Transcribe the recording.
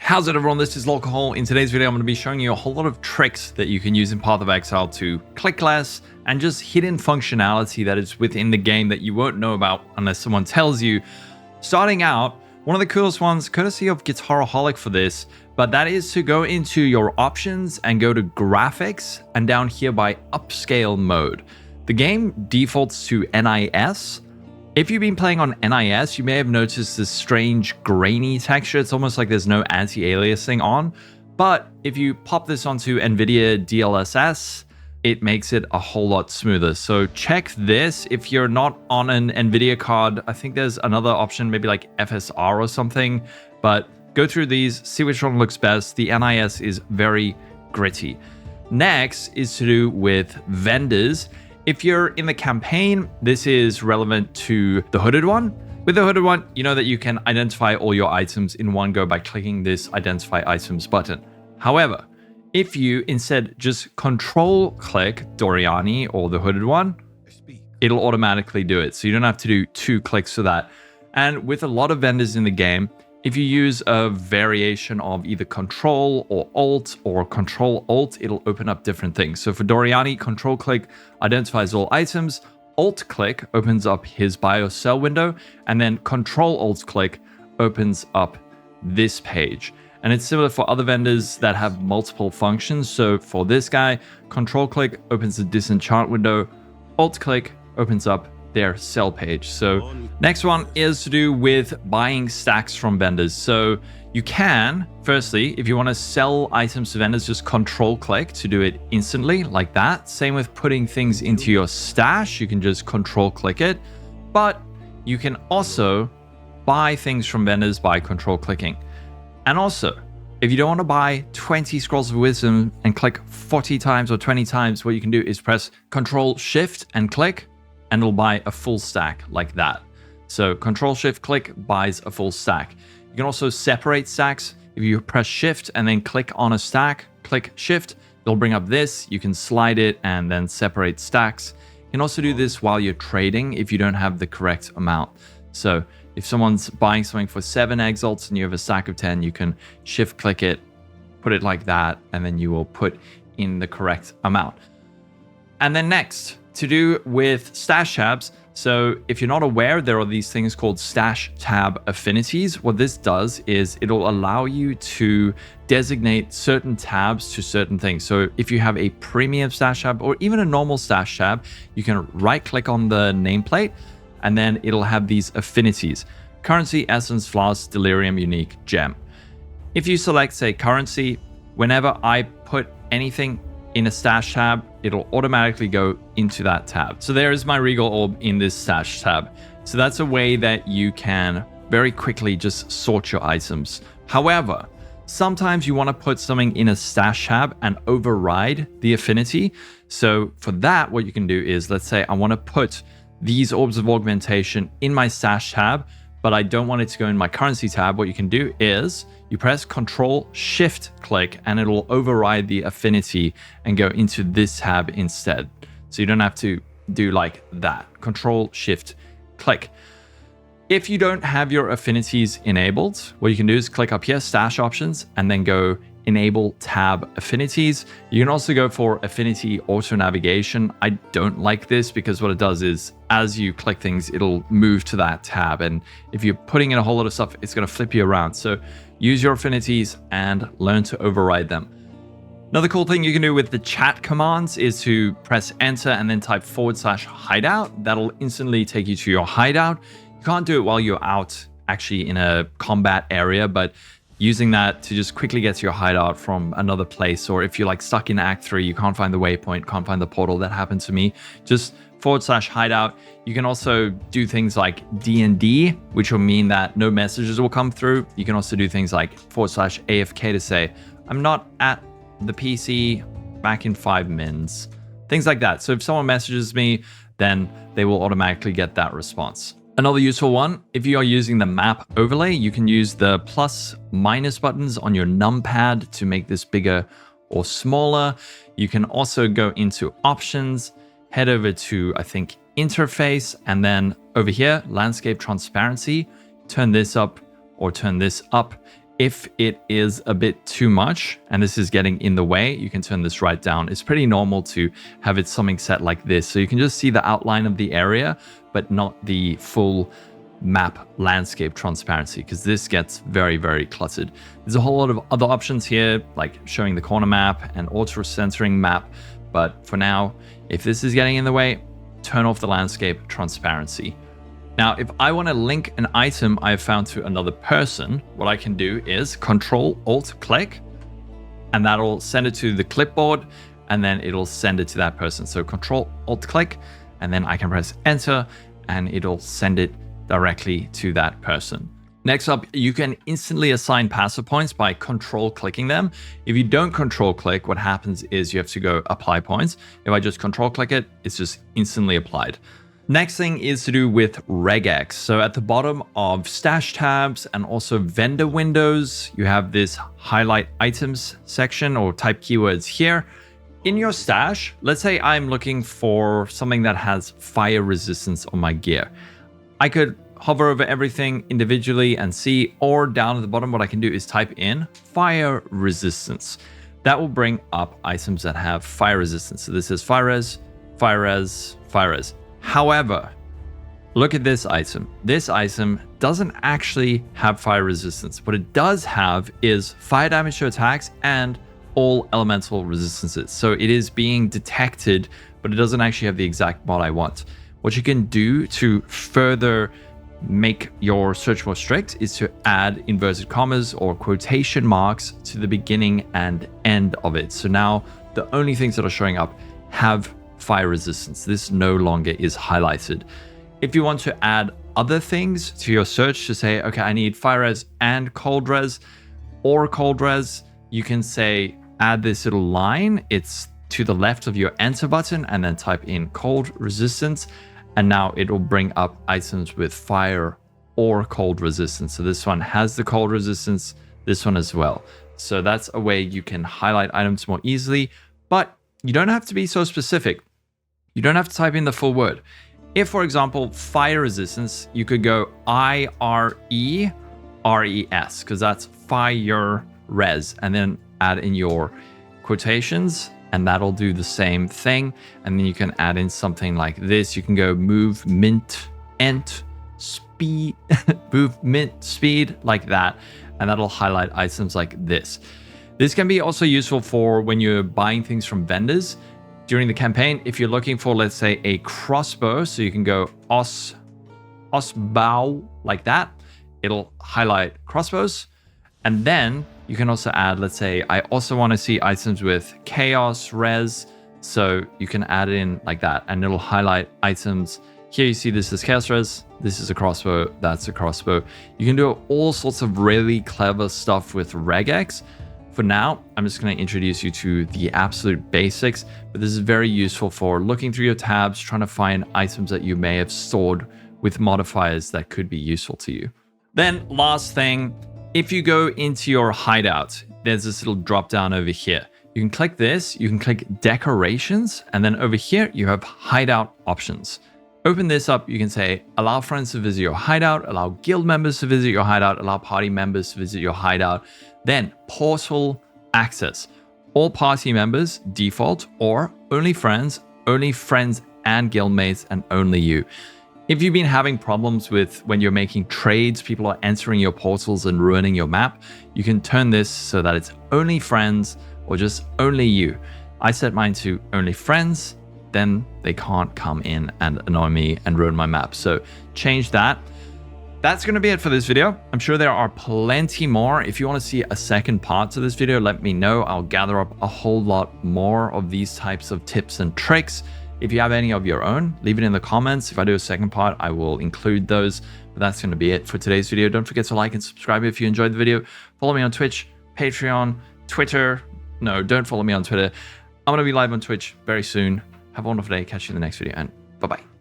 How's it everyone, this is Lolcohol. In today's video I'm going to be showing you a whole lot of tricks that you can use in Path of Exile to click less and just hidden functionality that is within the game that you won't know about unless someone tells you. Starting out, one of the coolest ones, courtesy of Guitaraholic for this, but that is to go into your options and go to graphics and down here by upscale mode. The game defaults to NIS. If you've been playing on NIS, you may have noticed this strange grainy texture. It's almost like there's no anti-aliasing on. But if you pop this onto NVIDIA DLSS, it makes it a whole lot smoother. So check this. If you're not on an NVIDIA card, I think there's another option, maybe like FSR or something. But go through these, see which one looks best. The NIS is very gritty. Next is to do with vendors. If you're in the campaign, this is relevant to the hooded one. With the hooded one, you know that you can identify all your items in one go by clicking this identify items button. However, if you instead just control click Doriani or the hooded one, it'll automatically do it. So you don't have to do 2 clicks for that. And with a lot of vendors in the game, if you use a variation of either Control or Alt or Control Alt, it'll open up different things. So for Doriani, Control click identifies all items, Alt click opens up his BIOS cell window, and then Control Alt click opens up this page. And it's similar for other vendors that have multiple functions. So for this guy, Control click opens the disenchant window, Alt click opens up their sell page. So next one is to do with buying stacks from vendors. So you can, firstly, if you want to sell items to vendors, just control click to do it instantly like that. Same with putting things into your stash. You can just control click it, but you can also buy things from vendors by control clicking. And also, if you don't want to buy 20 scrolls of wisdom and click 40 times or 20 times, what you can do is press Control Shift and click, and it'll buy a full stack like that. So Control Shift click buys a full stack. You can also separate stacks. If you press Shift and then click on a stack, click Shift, it'll bring up this. You can slide it and then separate stacks. You can also do this while you're trading if you don't have the correct amount. So if someone's buying something for 7 exalts and you have a stack of 10, you can Shift click it, put it like that, and then you will put in the correct amount. And then next, to do with stash tabs. So if you're not aware, there are these things called stash tab affinities. What this does is it'll allow you to designate certain tabs to certain things. So if you have a premium stash tab or even a normal stash tab, you can right click on the nameplate and then it'll have these affinities: currency, essence, flask, delirium, unique, gem. If you select, say, currency, whenever I put anything in a stash tab, it'll automatically go into that tab. So there is my Regal Orb in this stash tab. So that's a way that you can very quickly just sort your items. However, sometimes you want to put something in a stash tab and override the affinity. So for that, what you can do is, let's say I want to put these orbs of augmentation in my stash tab, but I don't want it to go in my currency tab. What you can do is you press Control Shift click and it'll override the affinity and go into this tab instead. So you don't have to do like that. Control Shift click. If you don't have your affinities enabled, what you can do is click up here, stash options, and then go enable tab affinities. You can also go for affinity auto navigation. I don't like this because what it does is as you click things, it'll move to that tab. And if you're putting in a whole lot of stuff, it's going to flip you around. So use your affinities and learn to override them. Another cool thing you can do with the chat commands is to press enter and then type /hideout. That'll instantly take you to your hideout. You can't do it while you're out actually in a combat area, but using that to just quickly get to your hideout from another place, or if you're like stuck in Act 3, you can't find the waypoint, can't find the portal. That happened to me. Just /hideout. You can also do things like D&D, which will mean that no messages will come through. You can also do things like /AFK to say, I'm not at the PC, back in 5 mins. Things like that. So if someone messages me, then they will automatically get that response. Another useful one, if you are using the map overlay, you can use the +- buttons on your numpad to make this bigger or smaller. You can also go into options, head over to, I think, interface, and then over here, landscape transparency, turn this up or turn this up. If it is a bit too much and this is getting in the way, you can turn this right down. It's pretty normal to have it something set like this. So you can just see the outline of the area, but not the full map landscape transparency, because this gets very, very cluttered. There's a whole lot of other options here, like showing the corner map and auto centering map. But for now, if this is getting in the way, turn off the landscape transparency. Now, if I want to link an item I've found to another person, what I can do is Ctrl-Alt-Click, and that'll send it to the clipboard, and then it'll send it to that person. So Ctrl-Alt-Click, and then I can press Enter, and it'll send it directly to that person. Next up, you can instantly assign passive points by Control-clicking them. If you don't Control-click, what happens is you have to go Apply Points. If I just Control-click it, it's just instantly applied. Next thing is to do with regex. So at the bottom of stash tabs and also vendor windows, you have this highlight items section or type keywords here. In your stash, let's say I'm looking for something that has fire resistance on my gear. I could hover over everything individually and see, or down at the bottom, what I can do is type in fire resistance. That will bring up items that have fire resistance. So this is fire res, fire res, fire res. However, look at this item. This item doesn't actually have fire resistance. What it does have is fire damage to attacks and all elemental resistances. So it is being detected, but it doesn't actually have the exact mod I want. What you can do to further make your search more strict is to add inverted commas or quotation marks to the beginning and end of it. So now the only things that are showing up have fire resistance. This no longer is highlighted. If you want to add other things to your search to say, okay, I need fire res and cold res or cold res, you can say, add this little line. It's to the left of your enter button and then type in cold resistance. And now it will bring up items with fire or cold resistance. So this one has the cold resistance, this one as well. So that's a way you can highlight items more easily, but you don't have to be so specific. You don't have to type in the full word. If, for example, fire resistance, you could go IRERES, because that's fire res, and then add in your quotations, and that'll do the same thing. And then you can add in something like this. You can go movement speed, movement speed, like that, and that'll highlight items like this. This can be also useful for when you're buying things from vendors. During the campaign, if you're looking for, let's say, a crossbow, so you can go osbow, like that, it'll highlight crossbows. And then you can also add, let's say, I also want to see items with chaos res, so you can add in like that, and it'll highlight items. Here you see this is chaos res, this is a crossbow, that's a crossbow. You can do all sorts of really clever stuff with regex. For now, I'm just going to introduce you to the absolute basics, but this is very useful for looking through your tabs, trying to find items that you may have stored with modifiers that could be useful to you. Then last thing, if you go into your hideout, there's this little drop down over here. You can click this, you can click decorations, and then over here you have hideout options. Open this up, you can say, allow friends to visit your hideout, allow guild members to visit your hideout, allow party members to visit your hideout. Then portal access. All party members default, or only friends and guildmates, and only you. If you've been having problems with when you're making trades, people are entering your portals and ruining your map, you can turn this so that it's only friends or just only you. I set mine to only friends, then they can't come in and annoy me and ruin my map. So change that. That's going to be it for this video. I'm sure there are plenty more. If you want to see a second part to this video, let me know. I'll gather up a whole lot more of these types of tips and tricks. If you have any of your own, leave it in the comments. If I do a second part, I will include those. But that's going to be it for today's video. Don't forget to like and subscribe if you enjoyed the video. Follow me on Twitch, Patreon, Twitter. No, don't follow me on Twitter. I'm going to be live on Twitch very soon. Have a wonderful day. Catch you in the next video, and bye-bye.